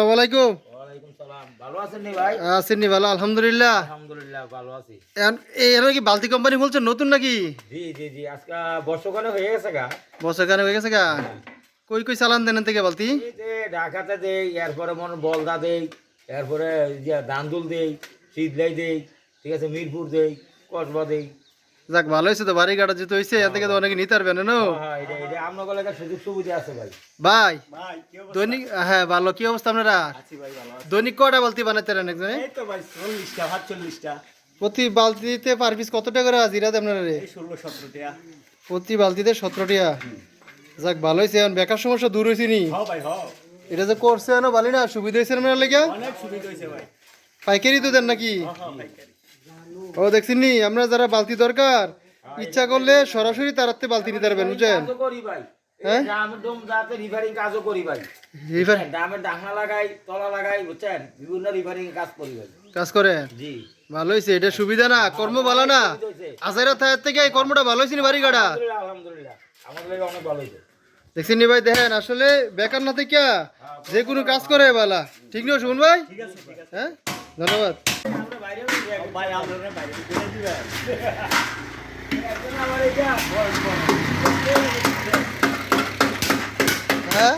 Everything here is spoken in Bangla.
আসসালামু আলাইকুম। ওয়ালাইকুম সালাম। ভালো আছেন নি ভাই? আছেন নি ভালো? আলহামদুলিল্লাহ। আলহামদুলিল্লাহ ভালো আছি। এর কি বালতি কোম্পানি বলছেন নতুন নাকি? জি জি জি, আজকে বর্ষখানে হয়ে গেছে গা। বছর গানে হয়ে গেছে গা। কই কই চালান দেন থেকে বালতি? এই যে ঢাকাতে দেই, এরপরে মনে বলদা দেই, এরপরে যে দান্দুল দেই, শীতলাই দেই, ঠিক আছে, মিরপুর দেই, কসবা দেই। যাক ভালো হয়েছে তো, বাড়ি গাড়া যেতে হয়েছে, এর থেকে তো অনেকে নিতে পারবেন না। হ্যাঁ, এটা আপনার গলায় সুযোগ সুবিধা আছে ভাই। ভাই দৈনিক, হ্যাঁ ভালো, কি অবস্থা আপনারা? দৈনিক কটা বালতি বানাতে পারেন একজনে? এই তো ভাই 40টা 48টা প্রতি বালতিতে পার পিস কত টাকা করে হাজিরা দেন আপনারা? 16-17 টাকা। প্রতি বালতিতে 17 টাকা। যাক ভালো হয়েছে, এখন বেকার সমস্যা দূর হয়েছে নি। হ্যাঁ ভাই হ্যাঁ, এটা যে করছে না ভালো না, সুবিধা হয়েছে আপনার লেগে। অনেক সুবিধা হয়েছে ভাই। পাইকারি তো দেন নাকি? হ্যাঁ হ্যাঁ পাইকারি। ও দেখছেন নি, আমরা যারা বালতি দরকার ইচ্ছা করলে সরাসরি তারাতে বালতি নিতে পারবেন, বুঝছেন? কাজও করি ভাই। হ্যাঁ? ড্রামের ডোম যাতে রিভারিং কাজও করি ভাই। রিভার ড্রামের ডাকনা লাগাই, তলা লাগাই, বুঝছেন? বিভিন্ন রিভারিং কাজ করি ভাই। কাজ করেন? জি। ভালো হয়েছে, এটা সুবিধা না, কর্ম ভালো না। আজাইরা থাকার থেকে এই কর্মটা ভালো হয়েছে নি, বাড়ি গাড়া। আলহামদুলিল্লাহ আলহামদুলিল্লাহ, আমাদের লাগে অনেক ভালো হয়েছে। দেখছেন নি ভাই, দেখেন আসলে বেকার না থেকে যে কোনো কাজ করে বালা, ঠিক না শুনুন ভাই? ঠিক আছে ঠিক আছে। হ্যাঁ, ধন্যবাদ। আমরা বাইরে ভাই আমরা বাইরে করে দিবেন। এখন আমার এটা বল বল। হ্যাঁ